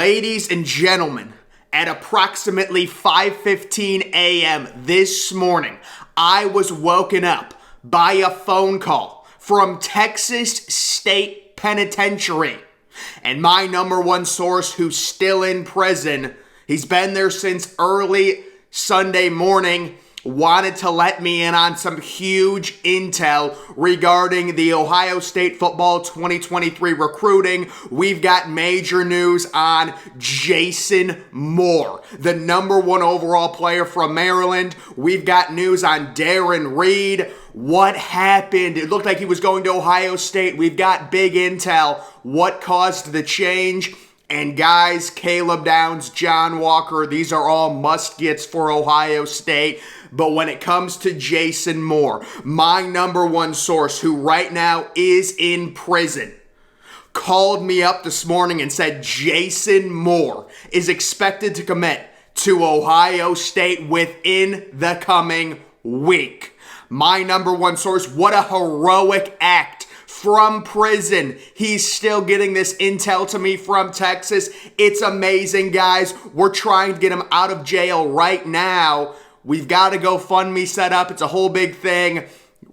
Ladies and gentlemen, at approximately 5:15 a.m. this morning, I was woken up by a phone call from Texas State Penitentiary. And my number one source, who's still in prison, he's been there since early Sunday morning, wanted to let me in on some huge intel regarding the Ohio State football 2023 recruiting. We've got major news on Jason Moore, the number one overall player from Maryland. We've got news on Darron Reed. What happened? It looked like he was going to Ohio State. We've got big intel. What caused the change? And guys, Caleb Downs, John Walker, these are all must-gets for Ohio State. But when it comes to Jason Moore, my number one source, who right now is in prison, called me up this morning and said Jason Moore is expected to commit to Ohio State within the coming week. My number one source, what a heroic act. From prison, he's still getting this intel to me from Texas. It's amazing, guys. We're trying to get him out of jail right now. We've got a GoFundMe set up. It's a whole big thing.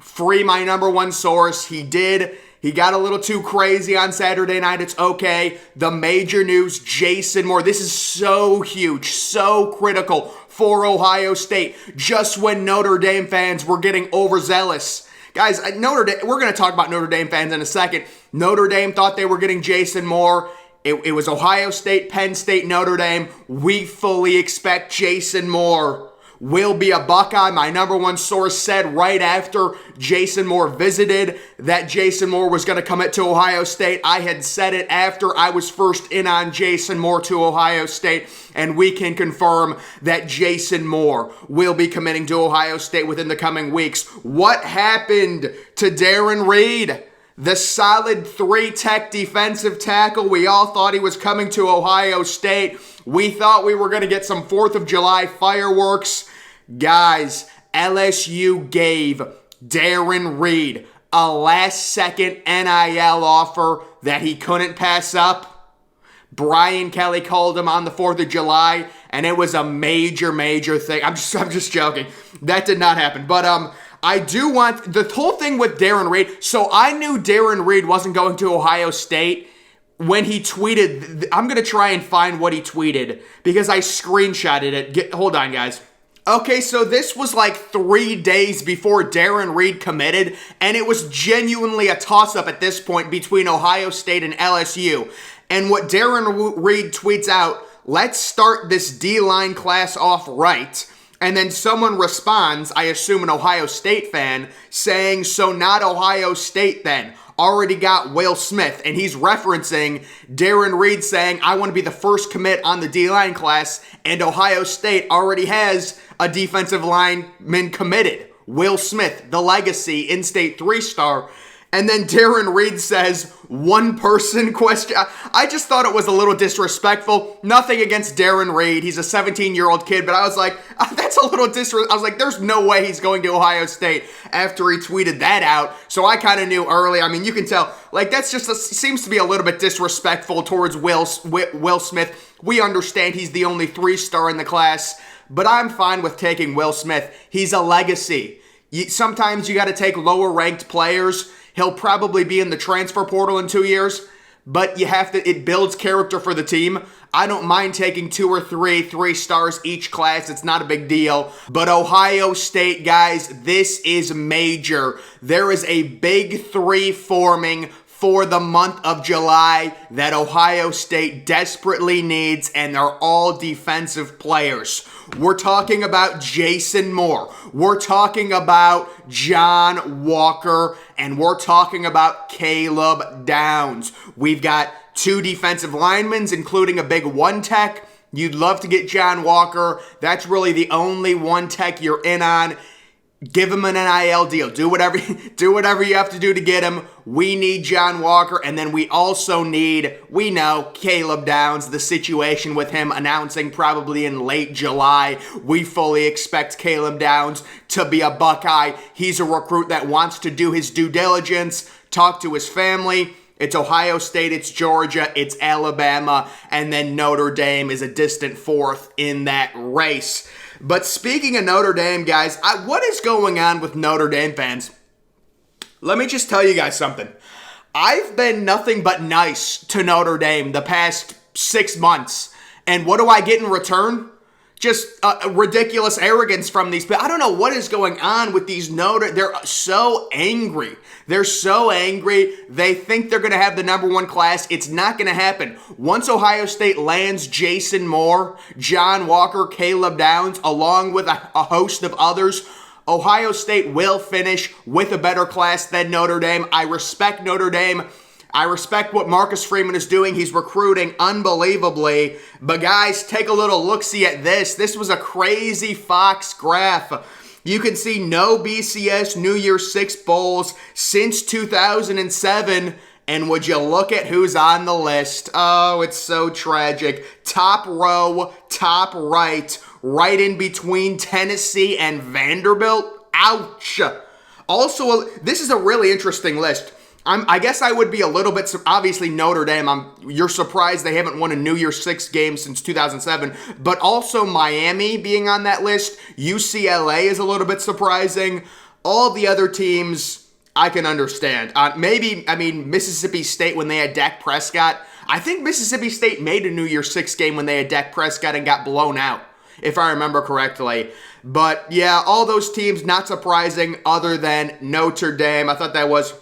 Free my number one source. He got a little too crazy on Saturday night. It's okay. The major news, Jason Moore. This is so huge, so critical for Ohio State. Just when Notre Dame fans were getting overzealous. Guys, Notre Dame, we're going to talk about Notre Dame fans in a second. Notre Dame thought they were getting Jason Moore. It was Ohio State, Penn State, Notre Dame. We fully expect Jason Moore will be a Buckeye. My number one source said right after Jason Moore visited that Jason Moore was going to commit to Ohio State. I had said it after I was first in on Jason Moore to Ohio State, and we can confirm that Jason Moore will be committing to Ohio State within the coming weeks. What happened to Darron Reed? The solid 3-tech defensive tackle. We all thought he was coming to Ohio State. We thought we were going to get some 4th of July fireworks. Guys, LSU gave Darron Reed a last-second NIL offer that he couldn't pass up. Brian Kelly called him on the 4th of July, and it was a major, major thing. I'm just joking. That did not happen. But I do want the whole thing with Darron Reed. So I knew Darron Reed wasn't going to Ohio State when he tweeted. I'm going to try and find what he tweeted because I screenshotted it. Hold on, guys. Okay, so this was like 3 days before Darron Reed committed, and it was genuinely a toss-up at this point between Ohio State and LSU. And what Darron Reed tweets out, let's start this D-line class off right. And then someone responds, I assume an Ohio State fan, saying, so not Ohio State then. Already got Will Smith, and he's referencing Darron Reed saying, I want to be the first commit on the D-line class, and Ohio State already has a defensive lineman committed. Will Smith, the legacy, in-state 3-star. And then Darron Reed says, one person question. I just thought it was a little disrespectful. Nothing against Darron Reed. He's a 17-year-old kid, but I was like, that's a little disrespectful. I was like, there's no way he's going to Ohio State after he tweeted that out. So I kind of knew early. I mean, you can tell, like, that's just seems to be a little bit disrespectful towards Will Smith. We understand he's the only 3-star in the class, but I'm fine with taking Will Smith. He's a legacy. Sometimes you got to take lower-ranked players. He'll probably be in the transfer portal in 2 years, but it builds character for the team. I don't mind taking 2 or 3 stars each class. It's not a big deal. But Ohio State, guys, this is major. There is a big 3 forming for the month of July that Ohio State desperately needs, and they're all defensive players. We're talking about Jason Moore. We're talking about John Walker, and we're talking about Caleb Downs. We've got 2 defensive linemen, including a big 1-tech. You'd love to get John Walker. That's really the only 1-tech you're in on. Give him an NIL deal. Do whatever you have to do to get him. We need John Walker, and then we also need, we know, Caleb Downs, the situation with him announcing probably in late July. We fully expect Caleb Downs to be a Buckeye. He's a recruit that wants to do his due diligence, talk to his family, It's Ohio State, it's Georgia, it's Alabama, and then Notre Dame is a distant fourth in that race. But speaking of Notre Dame, guys, what is going on with Notre Dame fans? Let me just tell you guys something. I've been nothing but nice to Notre Dame the past 6 months. And what do I get in return? Just ridiculous arrogance from these people. I don't know what is going on with these they're so angry. They're so angry. They think they're going to have the number one class. It's not going to happen. Once Ohio State lands Jason Moore, John Walker, Caleb Downs, along with a host of others, Ohio State will finish with a better class than Notre Dame. I respect Notre Dame. I respect what Marcus Freeman is doing. He's recruiting unbelievably. But guys, take a little look-see at this. This was a crazy Fox graph. You can see no BCS New Year's Six bowls since 2007. And would you look at who's on the list? Oh, it's so tragic. Top row, top right, right in between Tennessee and Vanderbilt. Ouch. Also, this is a really interesting list. I guess I would be a little bit, obviously Notre Dame, you're surprised they haven't won a New Year's Six game since 2007, but also Miami being on that list. UCLA is a little bit surprising. All the other teams, I can understand. Mississippi State when they had Dak Prescott. I think Mississippi State made a New Year's Six game when they had Dak Prescott and got blown out, if I remember correctly. But yeah, all those teams, not surprising other than Notre Dame. I thought that was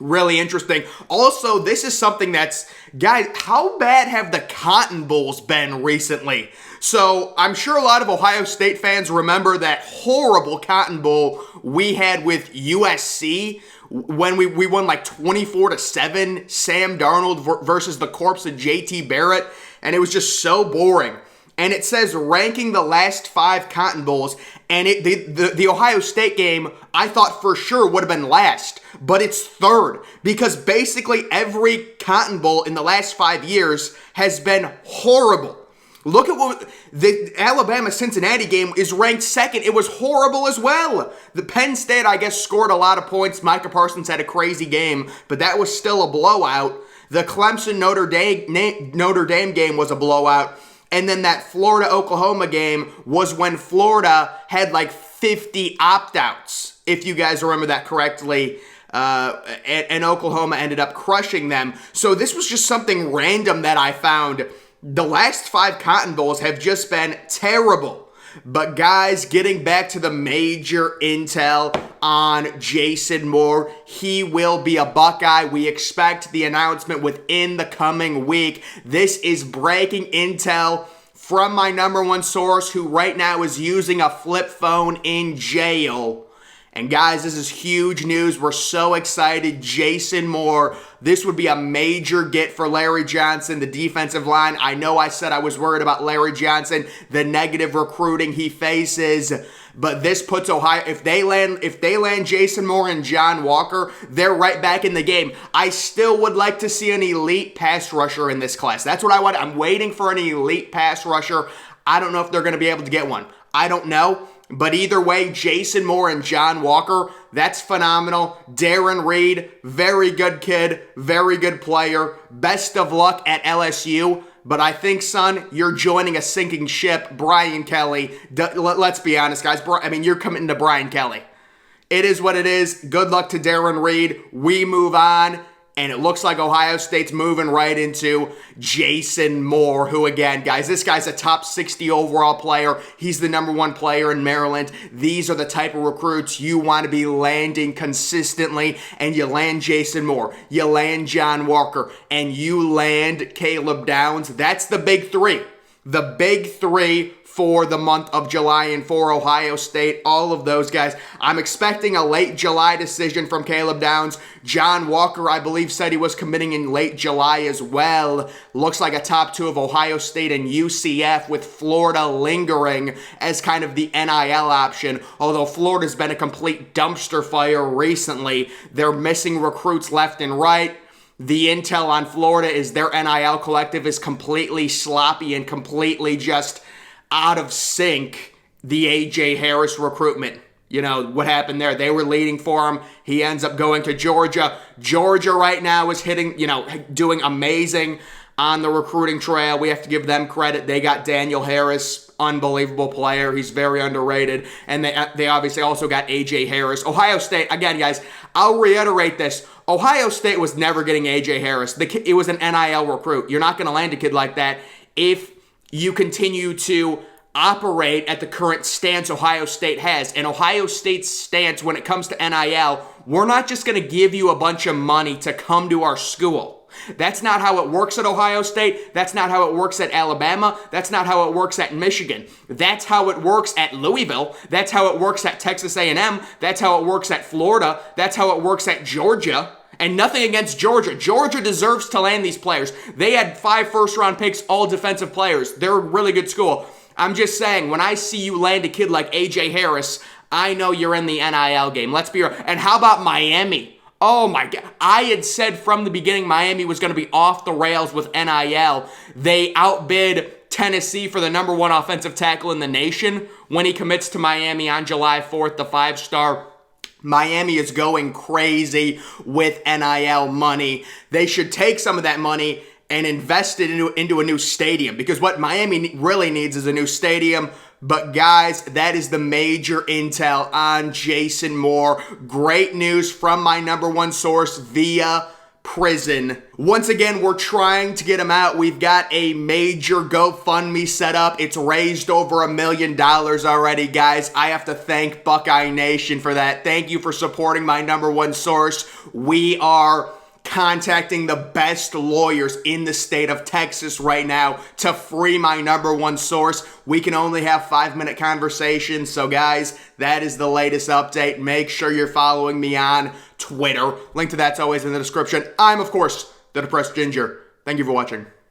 really interesting. Also, this is something that's, guys, how bad have the Cotton Bowls been recently? So I'm sure a lot of Ohio State fans remember that horrible Cotton Bowl we had with USC when we won like 24-7, Sam Darnold versus the corpse of JT Barrett, and it was just so boring. And it says ranking the last 5 Cotton Bowls, and the Ohio State game I thought for sure would have been last, but it's third because basically every Cotton Bowl in the last 5 years has been horrible. Look at what the Alabama-Cincinnati game is ranked second. It was horrible as well. The Penn State, I guess, scored a lot of points. Micah Parsons had a crazy game, but that was still a blowout. The Clemson-Notre Dame game was a blowout. And then that Florida-Oklahoma game was when Florida had like 50 opt-outs, if you guys remember that correctly. And Oklahoma ended up crushing them. So this was just something random that I found. The last 5 Cotton Bowls have just been terrible. But guys, getting back to the major intel on Jason Moore, he will be a Buckeye. We expect the announcement within the coming week. This is breaking intel from my number one source who right now is using a flip phone in jail. And guys, this is huge news. We're so excited. Jason Moore, this would be a major get for Larry Johnson, the defensive line. I know I said I was worried about Larry Johnson, the negative recruiting he faces, but this puts Ohio, if they land Jason Moore and John Walker, they're right back in the game. I still would like to see an elite pass rusher in this class. That's what I want. I'm waiting for an elite pass rusher. I don't know if they're going to be able to get one. I don't know. But either way, Jason Moore and John Walker, that's phenomenal. Darron Reed, very good kid, very good player. Best of luck at LSU. But I think, son, you're joining a sinking ship. Brian Kelly, let's be honest, guys. You're committing to Brian Kelly. It is what it is. Good luck to Darron Reed. We move on. And it looks like Ohio State's moving right into Jason Moore, who again, guys, this guy's a top 60 overall player. He's the number 1 player in Maryland. These are the type of recruits you want to be landing consistently. And you land Jason Moore, you land John Walker, and you land Caleb Downs. That's the big 3. The big 3 for the month of July and for Ohio State, all of those guys. I'm expecting a late July decision from Caleb Downs. John Walker, I believe, said he was committing in late July as well. Looks like a top 2 of Ohio State and UCF with Florida lingering as kind of the NIL option. Although Florida's been a complete dumpster fire recently. They're missing recruits left and right. The intel on Florida is their NIL collective is completely sloppy and completely just out of sync. The A.J. Harris recruitment. You know, what happened there? They were leading for him. He ends up going to Georgia. Georgia right now is hitting, doing amazing on the recruiting trail. We have to give them credit. They got Daniel Harris, unbelievable player. He's very underrated. And they obviously also got A.J. Harris. Ohio State, again, guys, I'll reiterate this. Ohio State was never getting A.J. Harris. It was an NIL recruit. You're not going to land a kid like that if you continue to operate at the current stance Ohio State has. And Ohio State's stance when it comes to NIL, we're not just going to give you a bunch of money to come to our school. That's not how it works at Ohio State. That's not how it works at Alabama. That's not how it works at Michigan. That's how it works at Louisville. That's how it works at Texas A&M. That's how it works at Florida. That's how it works at Georgia. And nothing against Georgia. Georgia deserves to land these players. They had 5 first-round picks, all defensive players. They're a really good school. I'm just saying, when I see you land a kid like A.J. Harris, I know you're in the NIL game. Let's be real. And how about Miami? Oh my God. I had said from the beginning Miami was going to be off the rails with NIL. They outbid Tennessee for the number 1 offensive tackle in the nation when he commits to Miami on July 4th, the 5-star. Miami is going crazy with NIL money. They should take some of that money and invest it into a new stadium, because what Miami really needs is a new stadium. But guys, that is the major intel on Jason Moore. Great news from my number 1 source via prison. Once again, we're trying to get him out. We've got a major GoFundMe set up. It's raised over $1 million already, guys. I have to thank Buckeye Nation for that. Thank you for supporting my number 1 source. We are contacting the best lawyers in the state of Texas right now to free my number 1 source. We can only have 5-minute conversations. So guys, that is the latest update. Make sure you're following me on Twitter. Link to that's always in the description. I'm, of course, the Depressed Ginger. Thank you for watching.